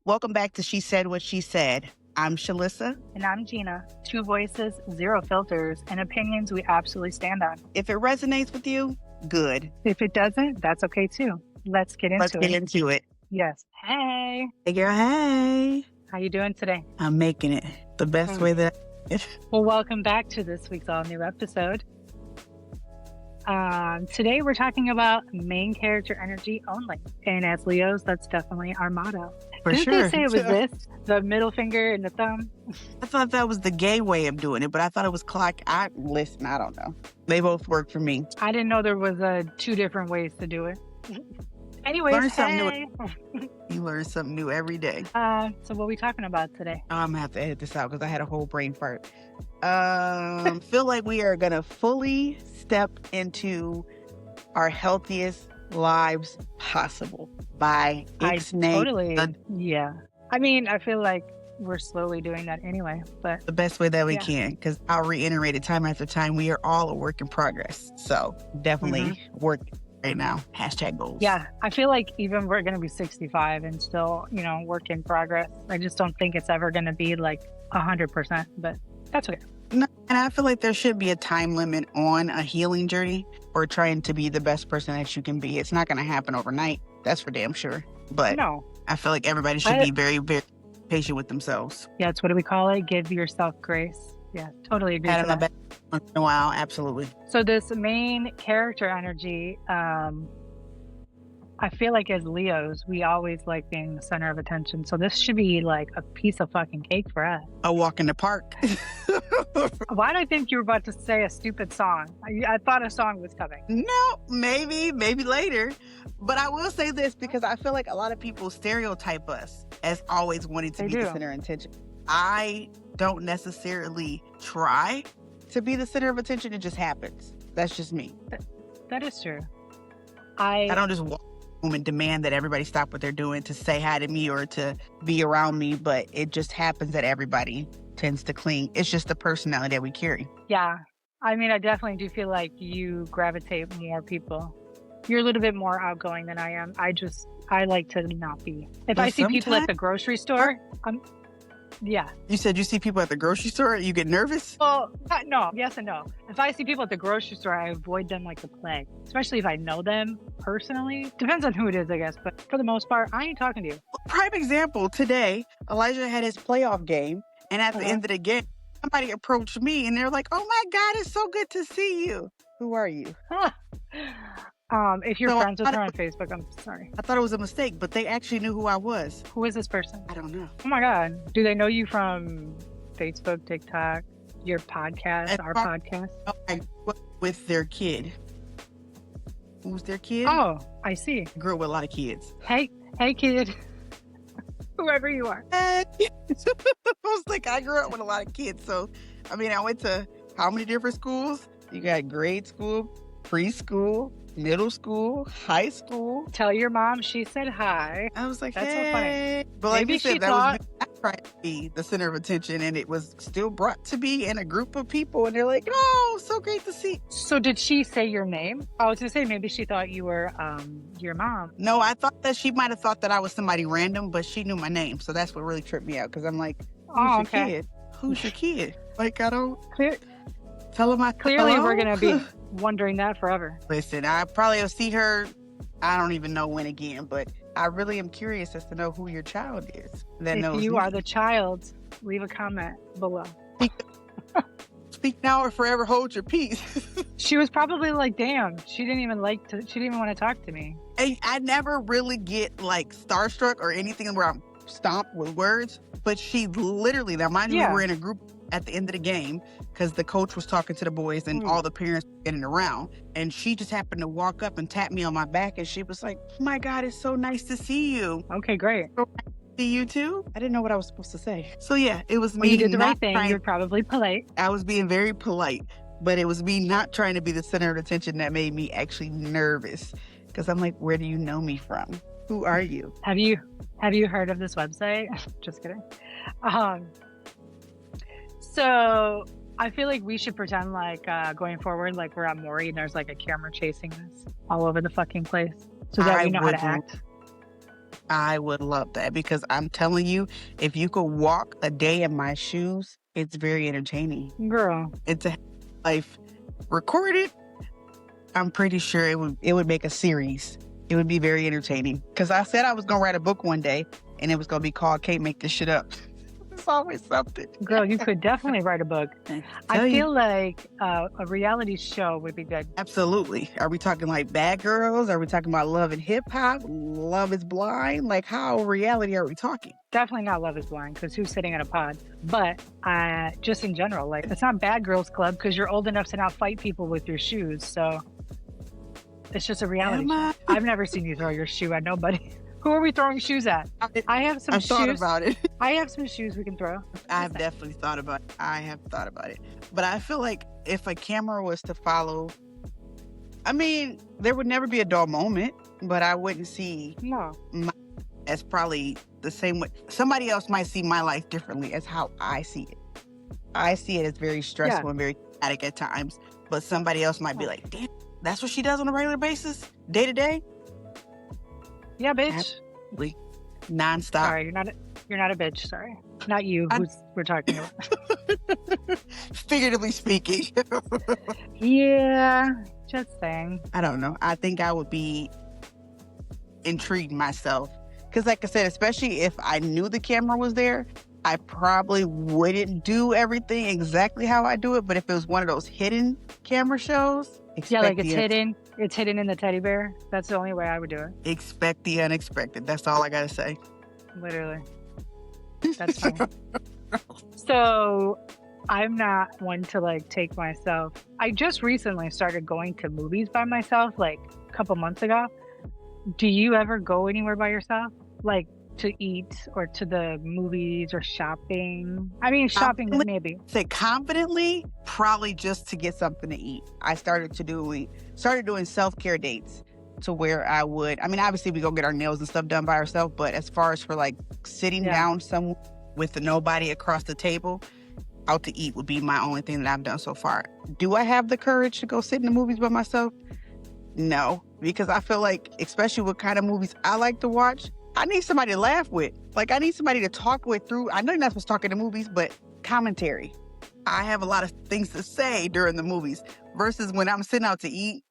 Welcome back to She Said What She Said. I'm Shalissa. And I'm Gina. Two voices, zero filters, and opinions we absolutely stand on. If it resonates with you, good. If it doesn't, that's okay too. Let's get into it. Yes. Hey. Hey, girl. Hey. How you doing today? I'm making it the best way that Well, welcome back to this week's all-new episode. Today we're talking about main character energy only. And as Leos, that's definitely our motto. For Didn't sure. they say it was this? The middle finger and the thumb? I thought that was the gay way of doing it, but I thought it was clock. Listen, I don't know. They both work for me. I didn't know there was two different ways to do it. Anyways, Learn something new. You learn something new every day. So what are we talking about today? I'm going to have to edit this out because I had a whole brain fart. Feel like we are going to fully step into our healthiest lives possible by Yeah. I mean, I feel like we're slowly doing that anyway, but the best way that we can, because I'll reiterate it time after time. We are all a work in progress. So definitely work right now. # goals. Yeah. I feel like even we're going to be 65 and still, work in progress. I just don't think it's ever going to be like 100%, but that's okay. No, and I feel like there should be a time limit on a healing journey or trying to be the best person that you can be. It's not going to happen overnight. That's for damn sure. But no, I feel like everybody should be very, very patient with themselves. Yeah, it's what do we call it? Give yourself grace. Yeah, totally agree with that. Once in a while, absolutely. So this main character energy, I feel like as Leos, we always like being the center of attention. So this should be like a piece of fucking cake for us. A walk in the park. Why do I think you were about to say a stupid song? I thought a song was coming. No, maybe later. But I will say this because I feel like a lot of people stereotype us as always wanting to be the center of attention. I don't necessarily try to be the center of attention. It just happens. That's just me. That is true. I don't just walk home and demand that everybody stop what they're doing to say hi to me or to be around me, but it just happens that everybody tends to cling. It's just the personality that we carry. Yeah. I mean, I definitely do feel like you gravitate more people. You're a little bit more outgoing than I am. I like to not be. If I see people at the grocery store, yeah. You said you see people at the grocery store, you get nervous? Well, no. Yes and no. If I see people at the grocery store, I avoid them like the plague. Especially if I know them personally. Depends on who it is, I guess. But for the most part, I ain't talking to you. Prime example, today, Elijah had his playoff game. And at the end of the game, somebody approached me and they're like, "Oh my God, it's so good to see you." Who are you? If you're friends with her on Facebook, I'm sorry. I thought it was a mistake, but they actually knew who I was. Who is this person? I don't know. Oh my God. Do they know you from Facebook, TikTok, your podcast, our podcast? With their kid. Who's their kid? Oh, I see. I grew up with a lot of kids. Hey kid. Whoever you are. I was like, I grew up with a lot of kids. So, I mean, I went to how many different schools? You got grade school, preschool, middle school, high school. Tell your mom she said hi. I was like, that's hey. So funny. But like you said, that was me. I tried to be the center of attention, and it was still brought to me in a group of people, and they're like, "Oh, so great to see." So did she say your name? I was gonna say maybe she thought you were your mom. No, I thought that she might have thought that I was somebody random, but she knew my name, so that's what really tripped me out. Because I'm like, "Who's your kid? Who's your kid?" Like I don't tell them I clearly we're gonna be wondering that forever. Listen, I probably will see her. I don't even know when again, but I really am curious as to know who your child is. If you are the child, leave a comment below. Speak now or forever hold your peace. She was probably like, damn, she didn't even want to talk to me. I never really get like starstruck or anything where I'm stomped with words, but she literally, now mind you, we were in a group at the end of the game because the coach was talking to the boys and all the parents were getting around, and she just happened to walk up and tap me on my back and she was like, "Oh my God, it's so nice to see you." Okay, great. So nice to see you too. I didn't know what I was supposed to say. So yeah, it was me. You did the right thing. You're probably polite. I was being very polite, but it was me not trying to be the center of attention that made me actually nervous because I'm like, where do you know me from? Who are you? Have you heard of this website? Just kidding. So I feel like we should pretend like going forward, like we're at Maury and there's like a camera chasing us all over the fucking place so that we know how to act. I would love that because I'm telling you, if you could walk a day in my shoes, it's very entertaining. Girl. It's a life recorded. I'm pretty sure it would make a series. It would be very entertaining. Because I said I was going to write a book one day, and it was going to be called Can't Make This Shit Up. It's always something. Girl, you could definitely write a book. I feel like a reality show would be good. Absolutely. Are we talking like Bad Girls? Are we talking about Love and Hip Hop? Love is Blind? Like, how reality are we talking? Definitely not Love is Blind, because who's sitting in a pod? But just in general, like, it's not Bad Girls Club because you're old enough to not fight people with your shoes. So it's just a reality show. I've never seen you throw your shoe at nobody. Who are we throwing shoes at? I have some shoes. I've thought about it. I have some shoes we can throw. I've definitely thought about it. I have thought about it. But I feel like if a camera was to follow, I mean, there would never be a dull moment, but I wouldn't see as probably the same way. Somebody else might see my life differently as how I see it. I see it as very stressful and very traumatic at times, but somebody else might be like, damn, that's what she does on a regular basis, day to day? Yeah, bitch. Absolutely. Non-stop. Sorry, you're not a bitch. Sorry, not you. We're talking about. Figuratively speaking. Yeah, just saying. I don't know. I think I would be intrigued myself because, like I said, especially if I knew the camera was there, I probably wouldn't do everything exactly how I do it. But if it was one of those hidden camera shows, like it's hidden. It's hidden in the teddy bear. That's the only way I would do it. Expect the unexpected. That's all I gotta say. Literally. That's funny. So I'm not one to like take myself. I just recently started going to movies by myself, like a couple months ago. Do you ever go anywhere by yourself? Like to eat or to the movies or shopping? I mean, shopping maybe. Say confidently, probably just to get something to eat. I started doing self-care dates to where I would, I mean, obviously we go get our nails and stuff done by ourselves, but as far as for like sitting down somewhere with nobody across the table, out to eat would be my only thing that I've done so far. Do I have the courage to go sit in the movies by myself? No, because I feel like, especially what kind of movies I like to watch, I need somebody to laugh with. Like, I need somebody to talk with through. I know you're not supposed to talk in the movies, but commentary. I have a lot of things to say during the movies versus when I'm sitting out to eat,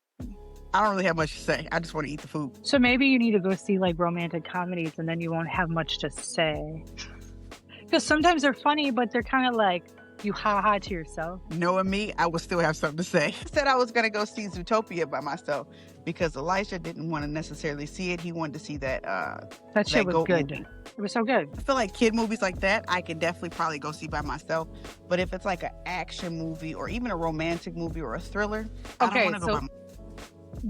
I don't really have much to say. I just want to eat the food. So maybe you need to go see like romantic comedies and then you won't have much to say. Because sometimes they're funny, but they're kind of like, you ha-ha to yourself. Knowing me, I would still have something to say. I said I was going to go see Zootopia by myself because Elijah didn't want to necessarily see it. He wanted to see that shit was good. Movie. It was so good. I feel like kid movies like that, I can definitely probably go see by myself. But if it's like an action movie or even a romantic movie or a thriller, I don't want to go by myself.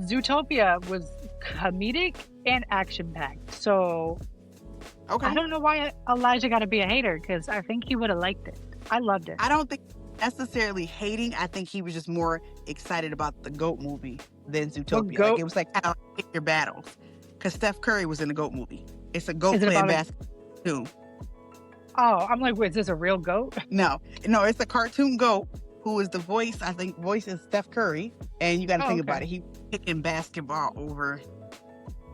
Zootopia was comedic and action-packed. So I don't know why Elijah got to be a hater because I think he would have liked it. I loved it. I don't think necessarily hating. I think he was just more excited about the GOAT movie than Zootopia. Like, it was like, I don't hate your battles. Because Steph Curry was in the GOAT movie. It's a GOAT playing basketball too. Oh, I'm like, wait, is this a real GOAT? No, it's a cartoon GOAT who is the voice. I think voice is Steph Curry. And you got to think about it. He picking basketball over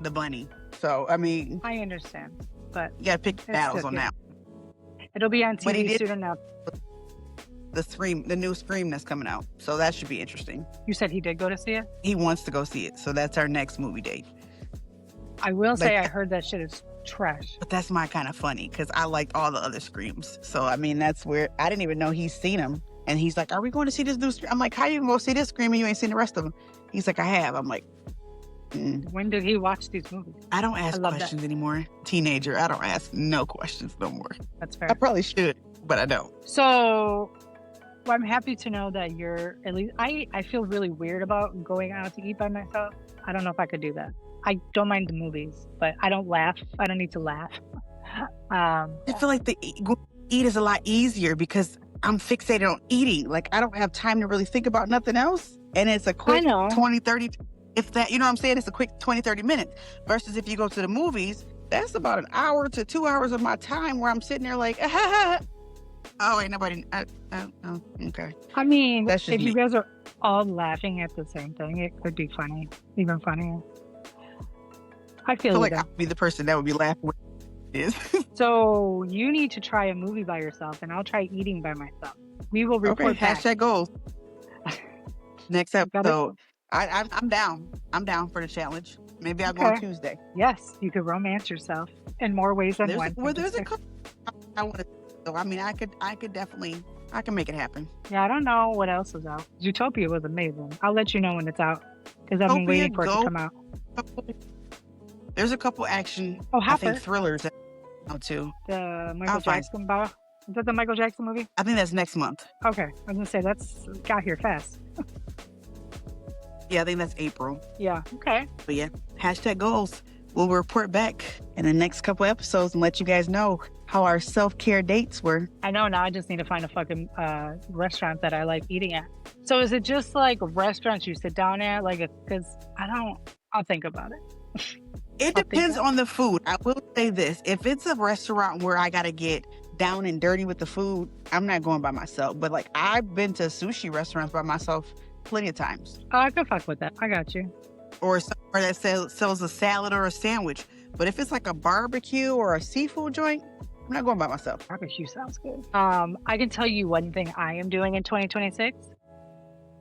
the bunny. So, I mean. I understand. But you got to pick battles on that. It'll be on TV soon enough. The new Scream that's coming out. So that should be interesting. You said he did go to see it? He wants to go see it. So that's our next movie date. I will say I heard that shit is trash. But that's my kind of funny because I liked all the other Screams. So, I mean, that's where I didn't even know he's seen them. And he's like, are we going to see this new Scream? I'm like, how you going to go see this Scream and you ain't seen the rest of them? He's like, I have. I'm like, When did he watch these movies? I don't ask questions anymore. Teenager, I don't ask no questions no more. That's fair. I probably should, but I don't. So, I'm happy to know that you're at least. I feel really weird about going out to eat by myself. I don't know if I could do that. I don't mind the movies, but I don't laugh. I don't need to laugh. I feel like the eat is a lot easier because I'm fixated on eating. Like, I don't have time to really think about nothing else. And it's a quick 20, 30, if that, you know what I'm saying? It's a quick 20, 30 minutes. Versus if you go to the movies, that's about an hour to 2 hours of my time where I'm sitting there like, oh, ain't nobody, oh, okay. I mean, if you guys are all laughing at the same thing, it could be funny, even funnier. I feel like I'd be the person that would be laughing with this. So you need to try a movie by yourself, and I'll try eating by myself. We will report back. Hashtag goals. Next episode. I'm down. I'm down for the challenge. Maybe I'll go on Tuesday. Yes, you could romance yourself in more ways than one. Well, there's a couple I want to. So I mean, I could definitely. I can make it happen. Yeah, I don't know what else is out. Zootopia was amazing. I'll let you know when it's out because I've been waiting for it to come out. There's a couple action, I think, thrillers out too. The Michael Jackson bar. Is that the Michael Jackson movie? I think that's next month. Okay, I was gonna say that's got here fast. Yeah, I think that's April. Yeah. Okay. But yeah, hashtag goals. We'll report back in the next couple episodes and let you guys know how our self-care dates were. I know, now I just need to find a fucking restaurant that I like eating at. So is it just like restaurants you sit down at? Like, because I'll think about it. It depends on the food. I will say this. If it's a restaurant where I got to get down and dirty with the food, I'm not going by myself. But like, I've been to sushi restaurants by myself plenty of times. Oh, I could fuck with that. I got you. Or somewhere that sells a salad or a sandwich. But if it's like a barbecue or a seafood joint, I'm not going by myself. Barbecue sounds good. I can tell you one thing I am doing in 2026.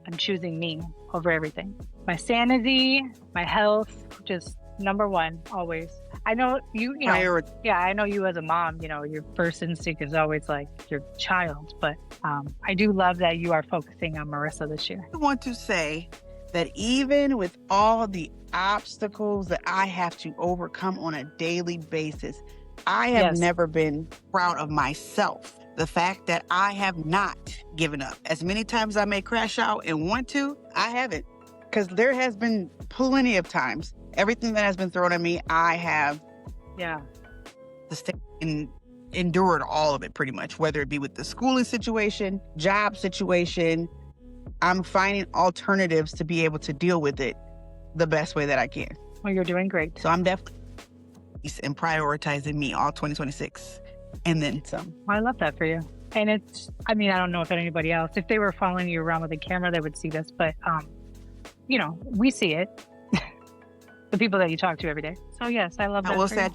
I'm choosing me over everything. My sanity, my health, just number one, always. I know you know, yeah, I know you as a mom, you know, your first instinct is always like your child. But I do love that you are focusing on Marissa this year. I want to say that even with all the obstacles that I have to overcome on a daily basis, I have never been proud of myself. The fact that I have not given up. As many times I may crash out and want to, I haven't. Because there has been plenty of times. Everything that has been thrown at me, I have endured all of it pretty much. Whether it be with the schooling situation, job situation, I'm finding alternatives to be able to deal with it the best way that I can. Well, you're doing great. So I'm definitely and prioritizing me all 2026 and then some. Well, I love that for you. And it's, I mean, I don't know if anybody else, if they were following you around with a camera, they would see this, but you know, we see it. The people that you talk to every day. So yes, I love that. I will say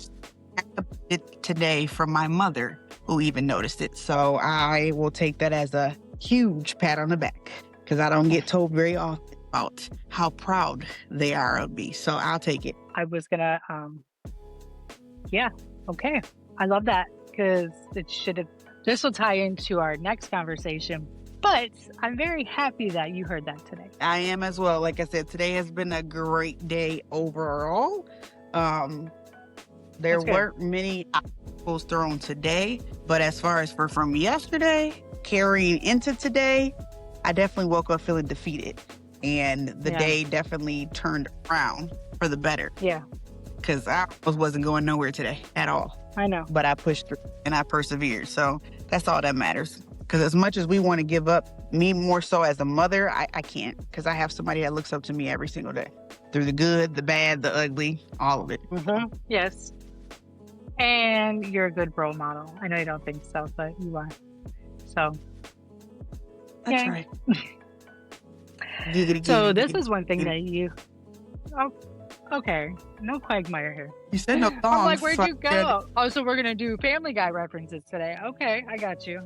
it today from my mother, who even noticed it. So I will take that as a huge pat on the back because I don't get told very often about how proud they are of me. So I'll take it. I was gonna, yeah, okay. I love that because this will tie into our next conversation. But I'm very happy that you heard that today. I am as well. Like I said, today has been a great day overall. There weren't many obstacles thrown today, but as far as from yesterday, carrying into today, I definitely woke up feeling defeated. And the day definitely turned around for the better. Yeah. Because I wasn't going nowhere today at all. I know. But I pushed through and I persevered. So that's all that matters. Because as much as we want to give up, me more so as a mother, I can't. Because I have somebody that looks up to me every single day. Through the good, the bad, the ugly, all of it. Mm-hmm. Yes. And you're a good role model. I know you don't think so, but you are. So. That's right. So this is one thing that you... Oh, okay. No Quagmire here. You said no songs. I'm like, where'd you go? Oh, so we're going to do Family Guy references today. Okay, I got you.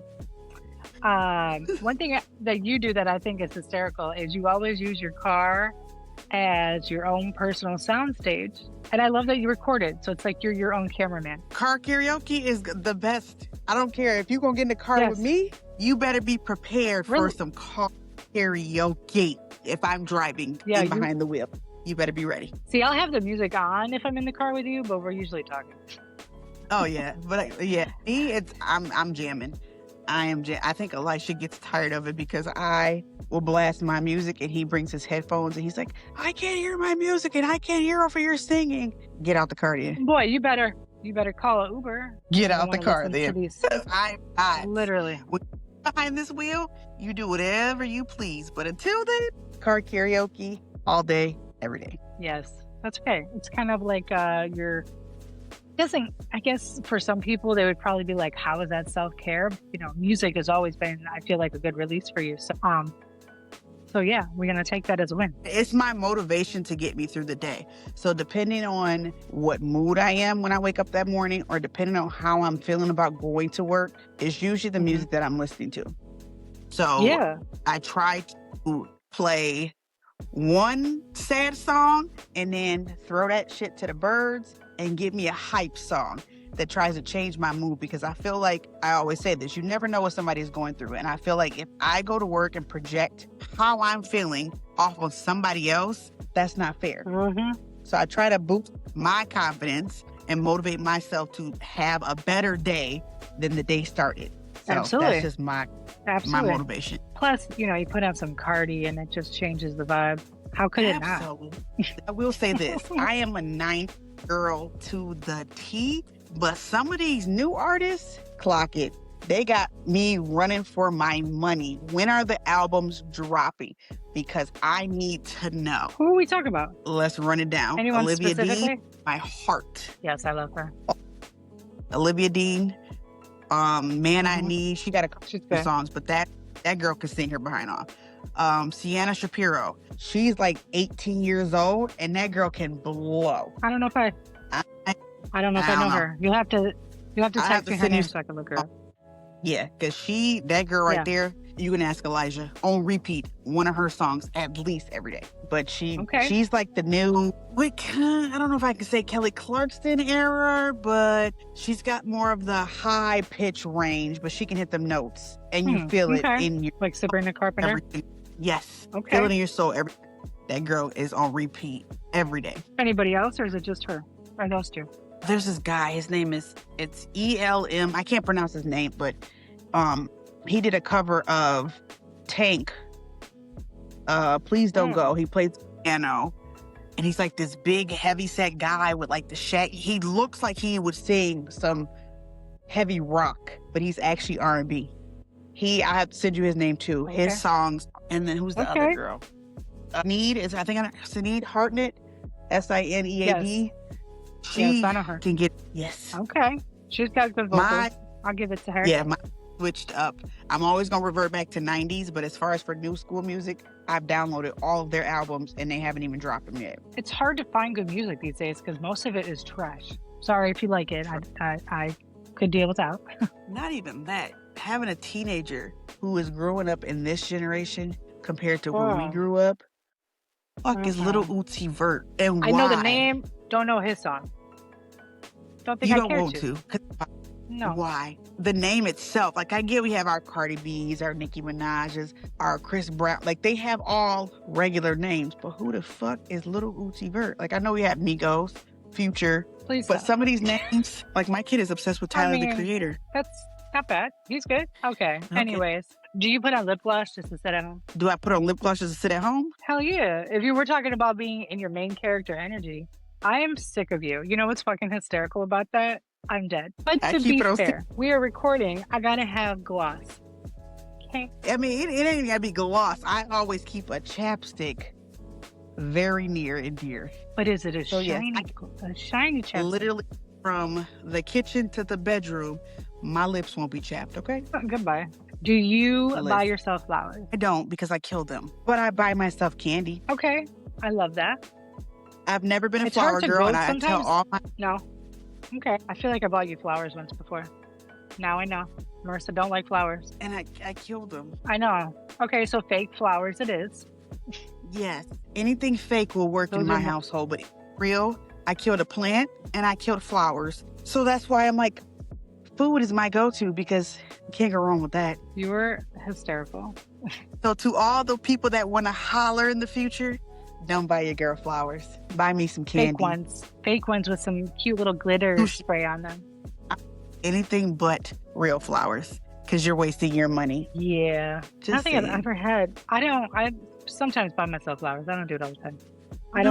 One thing that you do that I think is hysterical is you always use your car as your own personal soundstage. And I love that you record it. So it's like you're your own cameraman. Car karaoke is the best. I don't care. If you're going to get in the car with me, you better be prepared for some car karaoke. If I'm driving behind the wheel, you better be ready. See, I'll have the music on if I'm in the car with you, but we're usually talking. Oh, yeah. But me, I'm jamming. I think Elisha gets tired of it because I will blast my music and he brings his headphones and he's like, I can't hear my music and I can't hear over your singing. Get out the car then. Boy, you better call an Uber. Get out the car then. Literally. When you're behind this wheel, you do whatever you please. But until then, car karaoke all day, every day. Yes, that's okay. It's kind of like I guess for some people they would probably be like, how is that self-care? You know, music has always been, I feel like, a good release for you. So So yeah, we're going to take that as a win. It's my motivation to get me through the day. So depending on what mood I am when I wake up that morning, or depending on how I'm feeling about going to work, is usually the music that I'm listening to. So I try to play one sad song and then throw that shit to the birds and give me a hype song that tries to change my mood, because I feel like, I always say this, you never know what somebody's going through. And I feel like if I go to work and project how I'm feeling off of somebody else, that's not fair. So I try to boost my confidence and motivate myself to have a better day than the day started. So Absolutely. That's just my motivation. Plus, you put on some Cardi and it just changes the vibe. How could it not? I will say this. I am a 90s girl to the T, but some of these new artists, clock it. They got me running for my money. When are the albums dropping? Because I need to know. Who are we talking about? Let's run it down. Anyone Olivia specifically? Dean, my heart. Yes, I love her. Olivia Dean, Man I Need. She got a couple songs, but that girl can sing her behind off. Sienna Shapiro, she's like 18 years old, and that girl can blow. I don't know if I know her. You'll have to text me her name so I can look her up. Yeah, because that girl right there, you can ask Elijah, on repeat, one of her songs at least every day. But she's like the new, I don't know if I can say Kelly Clarkson era, but she's got more of the high pitch range, but she can hit them notes and you feel it in your, like Sabrina Carpenter. Everything. Yes. Feel it in your soul. That girl is on repeat every day. Anybody else, or is it just her? Or those two? There's this guy, his name it's ELM. I can't pronounce his name, but he did a cover of Tank. Please Don't Go. He plays piano. And he's like this big, heavy-set guy with like the he looks like he would sing some heavy rock, but he's actually R&B. I have to send you his name too. His songs. And then who's the other girl? Sinead Hartnett. Sinead. She I know her. can get, Okay. She's got good vocals. I'll give it to her. Yeah, switched up. I'm always going to revert back to 90s, but as far as for new school music, I've downloaded all of their albums and they haven't even dropped them yet. It's hard to find good music these days because most of it is trash. Sorry if you like it. I could deal without. Not even that. Having a teenager who is growing up in this generation compared to when we grew up, is Little Uzi Vert. And why? I know the name, don't know his song. Don't think I care want to. No. Why? The name itself, like I get we have our Cardi B's, our Nicki Minaj's, our Chris Brown, like they have all regular names, but who the fuck is Little Uzi Vert? Like I know we have Migos, Future, but some of these names, like my kid is obsessed with Tyler, the Creator. That's not bad. He's good. Okay. Anyways, do you put on lip gloss just to sit at home? Do I put on lip gloss just to sit at home? Hell yeah. If you were talking about being in your main character energy, I am sick of you. You know what's fucking hysterical about that? I'm dead. But to be fair, we are recording. I gotta have gloss. Okay. I mean, it ain't gotta be gloss. I always keep a chapstick very near and dear. But is it a shiny chapstick? Literally from the kitchen to the bedroom, my lips won't be chapped, okay? Goodbye. Do you buy yourself flowers? I don't, because I kill them. But I buy myself candy. Okay. I love that. I've never been a flower girl, and I tell all my... No. Okay. I feel like I bought you flowers once before. Now I know. Marissa don't like flowers. And I killed them. I know. Okay, so fake flowers it is. Yes. Anything fake will work in my household, but real, I killed a plant and I killed flowers. So that's why I'm like, food is my go-to, because you can't go wrong with that. You were hysterical. So to all the people that want to holler in the future, don't buy your girl flowers. Buy me some candy. Fake ones with some cute little glitter spray on them. Anything but real flowers, because you're wasting your money. Yeah. Nothing I've ever had. I sometimes buy myself flowers. I don't do it all the time. I'm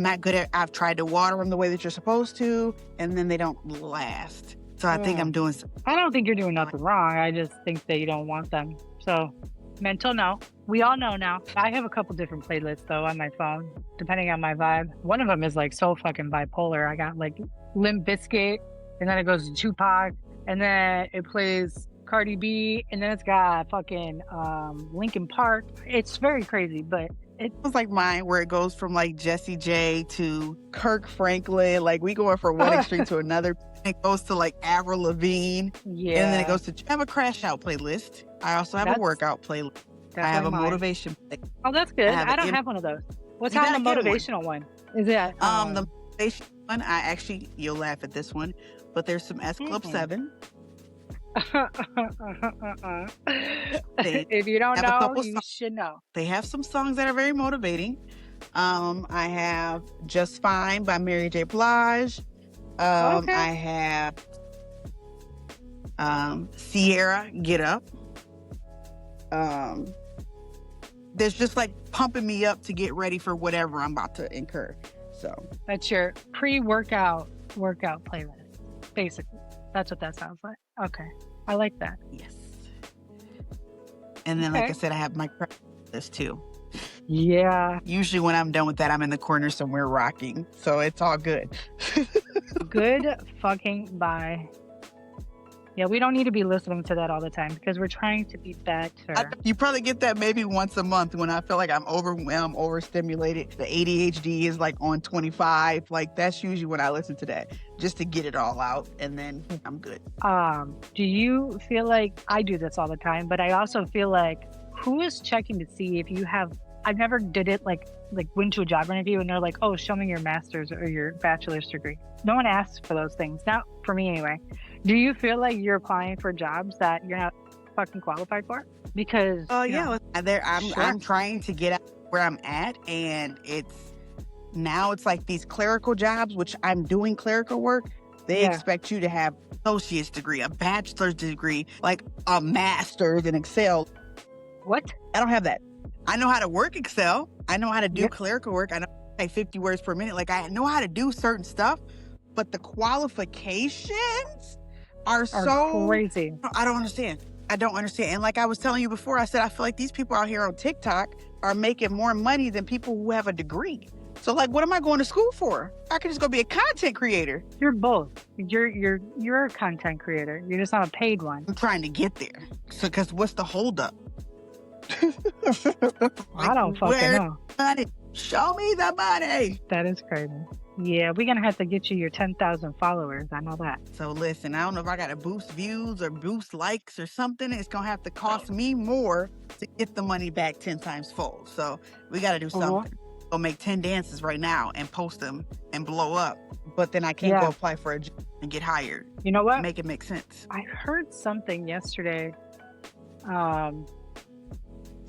not good at, I've tried to water them the way that you're supposed to, and then they don't last. So I think I'm doing I don't think you're doing nothing wrong. I just think that you don't want them. So mental no. We all know now. I have a couple different playlists though on my phone, depending on my vibe. One of them is like so fucking bipolar. I got like Limp Bizkit, and then it goes to Tupac, and then it plays Cardi B, and then it's got fucking Linkin Park. It's very crazy, but it was like mine, where it goes from like Jessie J to Kirk Franklin. Like we going from one extreme to another. It goes to like Avril Lavigne. Yeah. And then it goes to, I have a crash out playlist. I also have a workout playlist. I have a motivation playlist. Oh, that's good. I don't have one of those. What's on the motivational one? Is it the motivation one? You'll laugh at this one, but there's some S Club 7. If you don't know, you should know. They have some songs that are very motivating. I have Just Fine by Mary J. Blige. I have Sierra, Get Up. There's just like pumping me up to get ready for whatever I'm about to incur. So that's your pre-workout playlist, basically. That's what that sounds like. Okay, I like that. Yes. And then, like I said, I have my list too. Yeah. Usually when I'm done with that, I'm in the corner somewhere rocking. So it's all good. Good fucking bye. Yeah, we don't need to be listening to that all the time because we're trying to be better. You probably get that maybe once a month when I feel like I'm overwhelmed, overstimulated. The ADHD is like on 25. Like that's usually when I listen to that, just to get it all out, and then I'm good. Do you feel like, I do this all the time, but I also feel like, who is checking to see if you have, I've never did it like went to a job interview and they're like, oh, show me your master's or your bachelor's degree. No one asks for those things. Not for me anyway. Do you feel like you're applying for jobs that you're not fucking qualified for? Because I'm trying to get out where I'm at, and it's like these clerical jobs, which I'm doing clerical work. They expect you to have an associate's degree, a bachelor's degree, like a master's in Excel. What? I don't have that. I know how to work Excel. I know how to do clerical work. I know how to say 50 words per minute. Like I know how to do certain stuff, but the qualifications are so crazy. I don't understand. And like I was telling you before, I said, I feel like these people out here on TikTok are making more money than people who have a degree. So like, what am I going to school for? I could just go be a content creator. You're both. You're a content creator. You're just not a paid one. I'm trying to get there. So, cause what's the holdup? I don't fucking know. Money? Show me the money. That is crazy. Yeah, we're gonna have to get you your 10,000 followers. I know that. So listen, I don't know if I gotta boost views or boost likes or something. It's gonna have to cost me more to get the money back 10 times fold. So we gotta do something. Go make 10 dances right now and post them and blow up. But then I can't go apply for a job and get hired. You know what? Make it make sense. I heard something yesterday.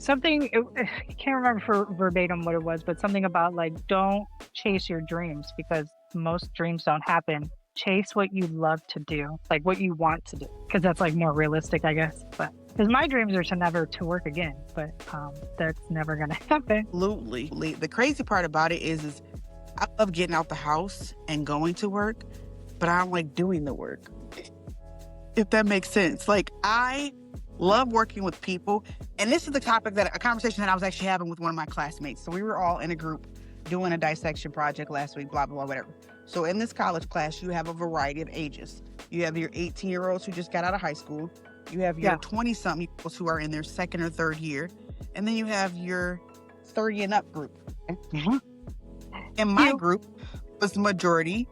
Something, I can't remember for verbatim what it was, but something about like, don't chase your dreams because most dreams don't happen. Chase what you love to do, like what you want to do, because that's like more realistic, I guess. But because my dreams are to never to work again, but that's never gonna happen. Absolutely. The crazy part about it is I love getting out the house and going to work, but I don't like doing the work. If that makes sense. Like I love working with people. And this is a conversation that I was actually having with one of my classmates. So we were all in a group doing a dissection project last week, blah, blah, blah, whatever. So in this college class, you have a variety of ages. You have your 18-year-olds who just got out of high school. You have your 20-something-year-olds who are in their second or third year. And then you have your 30 and up group. Mm-hmm. And my group was the majority,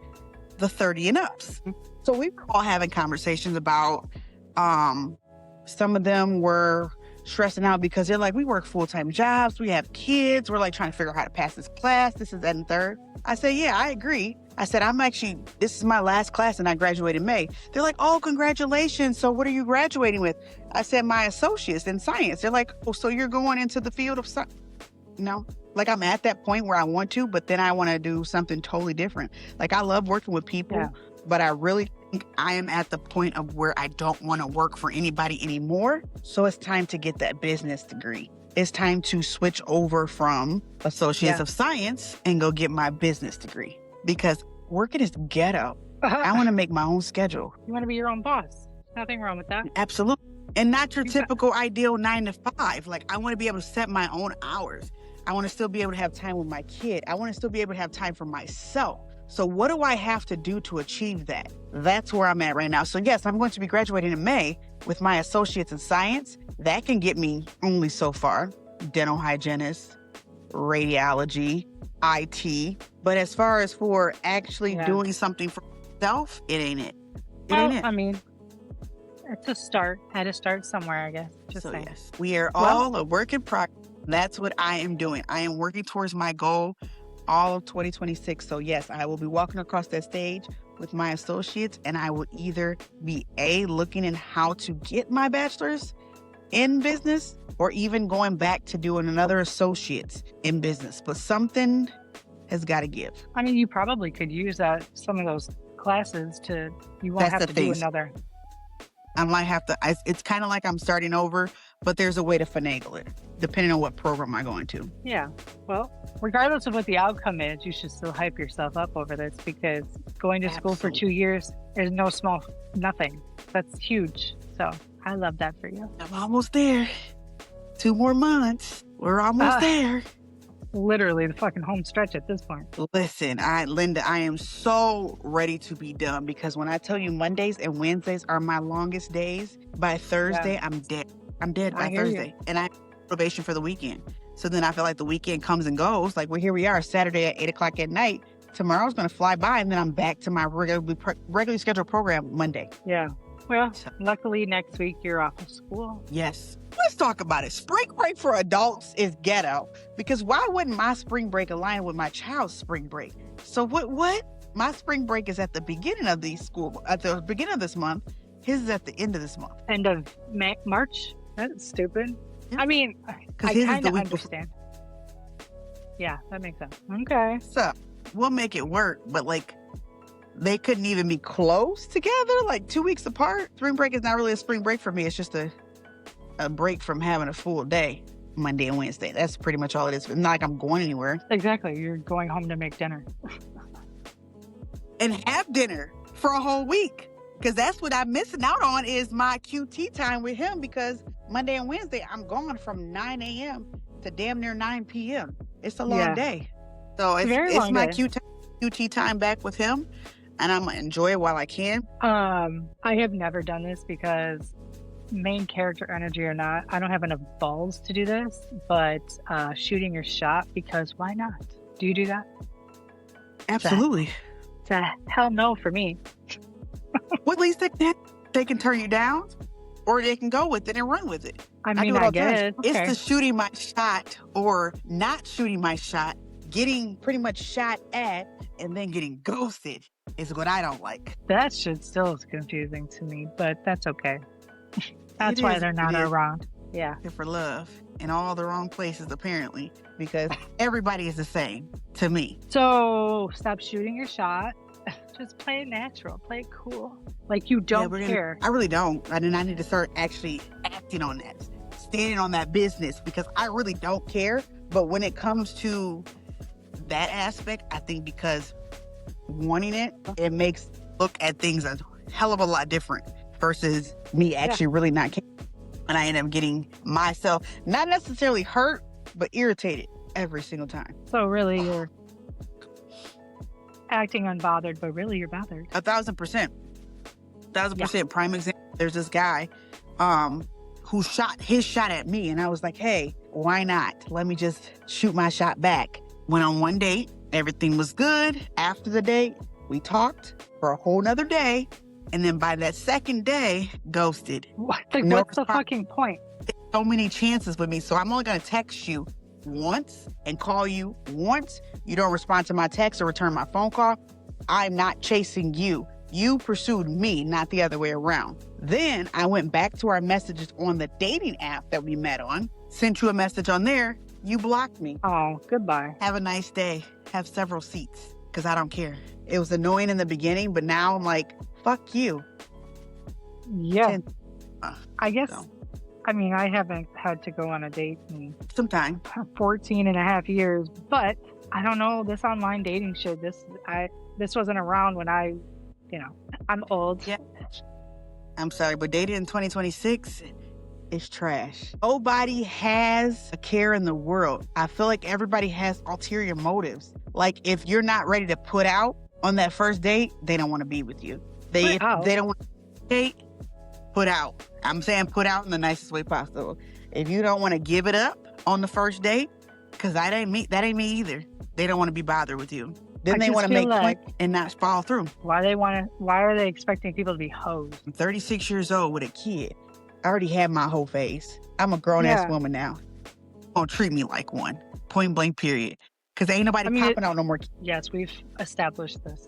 the 30 and ups. So we were all having conversations about, some of them were stressing out because they're like, we work full-time jobs, we have kids, we're like trying to figure out how to pass this class, this is that and third. I said, yeah, I agree. I said, this is my last class and I graduate in May. They're like, oh, congratulations. So what are you graduating with? I said, my associates in science. They're like, oh, so you're going into the field of science? No, like I'm at that point where I want to, but then I want to do something totally different. Like I love working with people, but I really think I am at the point of where I don't want to work for anybody anymore. So it's time to get that business degree. It's time to switch over from Associates of Science and go get my business degree because working is ghetto. I want to make my own schedule. You want to be your own boss. Nothing wrong with that. Absolutely. And not your typical ideal 9 to 5. Like I want to be able to set my own hours. I want to still be able to have time with my kid. I want to still be able to have time for myself. So what do I have to do to achieve that? That's where I'm at right now. So yes, I'm going to be graduating in May with my associates in science. That can get me only so far. Dental hygienist, radiology, IT. But as far as for actually doing something for myself, it ain't it. I mean, it's a start. Had to start somewhere, I guess. So yes, we are all a work in progress. That's what I am doing. I am working towards my goal all of 2026. So yes, I will be walking across that stage with my associates, and I will either be looking in how to get my bachelor's in business, or even going back to doing another associate's in business. But something has got to give. I mean, you probably could use some of those classes you won't have to do another. I might have to, it's kind of like I'm starting over, but there's a way to finagle it, depending on what program I'm going to. Yeah. Well, regardless of what the outcome is, you should still hype yourself up over this, because going to school for 2 years is nothing. That's huge. So I love that for you. I'm almost there. 2 more months. We're almost there. Literally the fucking home stretch at this point. Listen, Linda, I am so ready to be done, because when I tell you Mondays and Wednesdays are my longest days, by Thursday, I'm dead. I'm dead by Thursday. And I have probation for the weekend. So then I feel like the weekend comes and goes. Like, well, here we are, Saturday at 8 o'clock at night. Tomorrow's going to fly by, and then I'm back to my regularly scheduled program Monday. Yeah. Well, luckily next week you're off of school. Yes. Let's talk about it. Spring break for adults is ghetto, because why wouldn't my spring break align with my child's spring break? So what? My spring break is at the beginning of at the beginning of this month. His is at the end of this month. End of March? That's stupid. Yeah. I mean, I kind of understand. Yeah, that makes sense. Okay. So we'll make it work, but they couldn't even be close together, 2 weeks apart. Spring break is not really a spring break for me. It's just a break from having a full day, Monday and Wednesday. That's pretty much all it is. It's not like I'm going anywhere. Exactly. You're going home to make dinner. And have dinner for a whole week. Because that's what I'm missing out on, is my QT time with him, because Monday and Wednesday, I'm gone from 9 a.m. to damn near 9 p.m. It's a long day. So it's my QT time back with him. And I'm going to enjoy it while I can. I have never done this, because main character energy or not, I don't have enough balls to do this, but shooting your shot, because why not? Do you do that? Absolutely. It's a hell no for me. Well, at least they can turn you down, or they can go with it and run with it. I mean, I get it. Okay. It's the shooting my shot or not shooting my shot, getting pretty much shot at, and then getting ghosted is what I don't like. That shit still is confusing to me, but that's okay. That's why they're not around. Yeah. They're for love in all the wrong places, apparently, because everybody is the same to me. So stop shooting your shot. Just play it natural. Play it cool. Like you don't care. I really don't. I need to start actually acting on that, standing on that business, because I really don't care. But when it comes to that aspect, I think because wanting it makes look at things a hell of a lot different versus me actually really not caring. And I end up getting myself not necessarily hurt, but irritated every single time. So really you're acting unbothered, but really you're bothered. 1,000%. 1,000%. Prime example, there's this guy who shot his shot at me, and I was like, hey, why not? Let me just shoot my shot back. Went on one date. Everything was good. After the date, we talked for a whole nother day. And then by that second day, ghosted. What's the fucking point? So many chances with me. So I'm only going to text you once and call you once. You don't respond to my text or return my phone call. I'm not chasing you. You pursued me, not the other way around. Then I went back to our messages on the dating app that we met on, sent you a message on there. You blocked me. Oh, goodbye. Have a nice day. Have several seats, because I don't care. It was annoying in the beginning, but now I'm like, fuck you. Yeah. I guess, I mean, I haven't had to go on a date in some time. 14 and a half years, but I don't know, this online dating shit, this wasn't around when I'm old. Yeah. I'm sorry, but dating in 2026 is trash. Nobody has a care in the world. I feel like everybody has ulterior motives. Like, if you're not ready to put out on that first date, they don't want to be with you. They don't want to date, put out. I'm saying put out in the nicest way possible. If you don't want to give it up on the first date, because that ain't me either. They don't want to be bothered with you. Then they want to make plans and not follow through. Why are they expecting people to be hoes? I'm 36 years old with a kid. I already had my whole phase. I'm a grown-ass woman now. Don't treat me like one. Point blank, period. Because ain't nobody popping out no more kids. Yes, we've established this.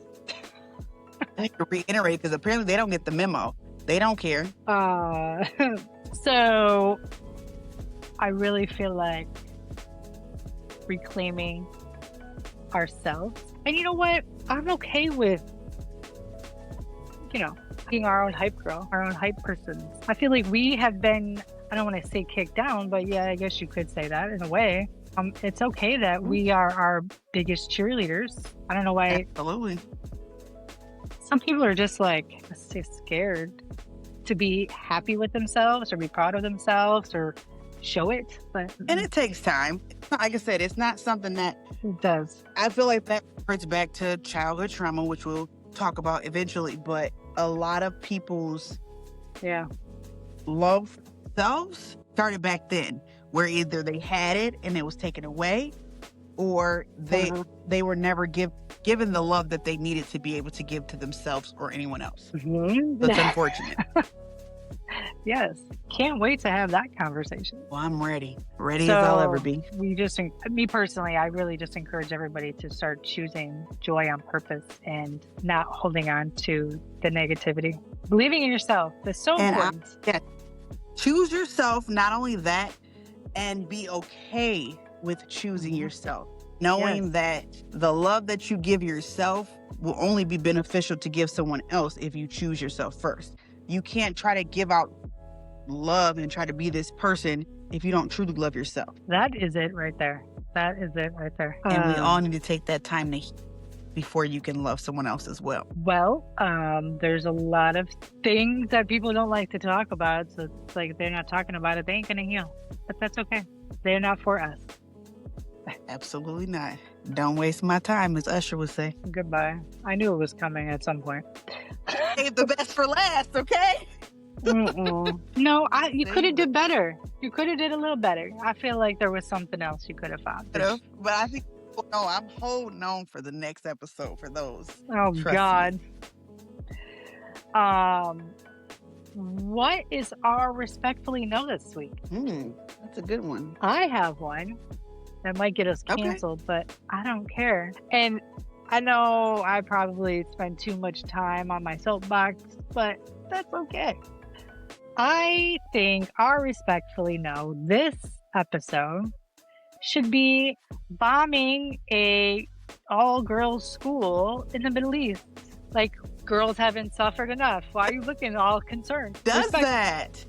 I have to reiterate, because apparently they don't get the memo. They don't care. So I really feel like reclaiming ourselves. And you know what? I'm okay with, being our own hype girl, our own hype person. I feel like we have been, I don't want to say kicked down, but yeah, I guess you could say that in a way. It's okay that we are our biggest cheerleaders. I don't know why. Absolutely. Some people are just like, let's say, scared to be happy with themselves or be proud of themselves or show it. And it takes time. Like I said, it's not something that it does. I feel like that brings back to childhood trauma, which we'll talk about eventually. But a lot of people's love themselves started back then, where either they had it and it was taken away, or they were never given the love that they needed to be able to give to themselves or anyone else. That's unfortunate. Yes. Can't wait to have that conversation. Well, I'm ready. Ready as I'll ever be. Me personally, I really just encourage everybody to start choosing joy on purpose and not holding on to the negativity. Believing in yourself is so important. Choose yourself, not only that, and be okay with choosing yourself. Knowing that the love that you give yourself will only be beneficial to give someone else if you choose yourself first. You can't try to give out love and try to be this person if you don't truly love yourself. That is it right there. And we all need to take that time to heal before you can love someone else as well. Well, there's a lot of things that people don't like to talk about. So it's like, if they're not talking about it, they ain't going to heal. But that's okay. They're not for us. Absolutely not. Don't waste my time, as Usher would say. Goodbye. I knew it was coming at some point. Save the best for last, okay? No, you could have did better. You could have did a little better. I feel like there was something else you could have found. But I think, I'm holding on for the next episode for those. Oh, God. What is our respectfully no this week? That's a good one. I have one that might get us canceled, but I don't care. And I know I probably spend too much time on my soapbox, but that's okay. I think our respectfully no this episode should be bombing a all-girls school in the Middle East. Like, girls haven't suffered enough. Why are you looking all concerned? That?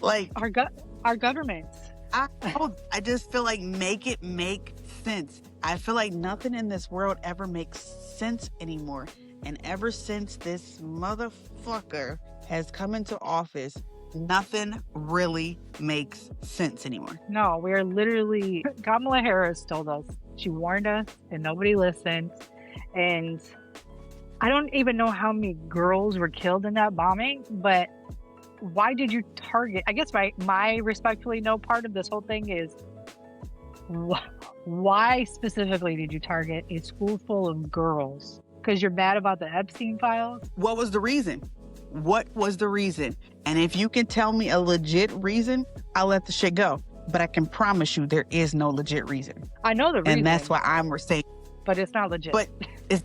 Like our governments. I just feel like make it make sense. I feel like nothing in this world ever makes sense anymore. And ever since this motherfucker has come into office, nothing really makes sense anymore. No, we are literally, Kamala Harris told us, she warned us and nobody listened. And I don't even know how many girls were killed in that bombing, but why did you target? I guess my respectfully no part of this whole thing is, why specifically did you target a school full of girls? Because you're mad about the Epstein files? What was the reason? And if you can tell me a legit reason, I'll let the shit go. But I can promise you there is no legit reason. I know the reason. And that's why I'm saying. But it's not legit. But is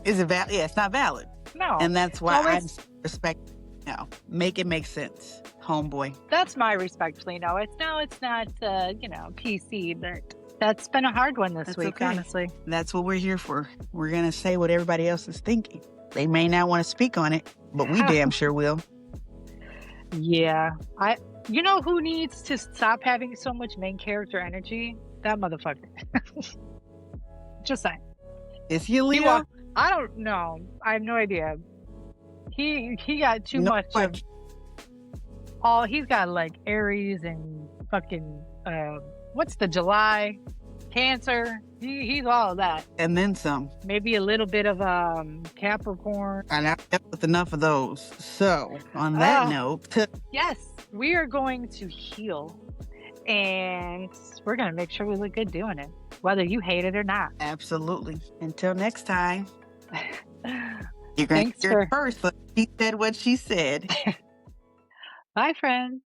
it valid? Yeah, it's not valid. No. And that's why I respect. No, make it make sense, homeboy. That's my respectfully no. It's not PC, but that's been a hard one this week, honestly. That's what we're here for. We're going to say what everybody else is thinking. They may not want to speak on it, but we damn sure will. Yeah. You know who needs to stop having so much main character energy? That motherfucker. Just saying. Is he a Leo? I don't know. I have no idea. He got too much of he's got like Aries and fucking what's the July Cancer. He's all of that. And then some. Maybe a little bit of Capricorn. And I've dealt with enough of those. So, on that note. Yes, we are going to heal. And we're going to make sure we look good doing it, whether you hate it or not. Absolutely. Until next time. You're going to hear it first, but she said what she said. Bye, friends.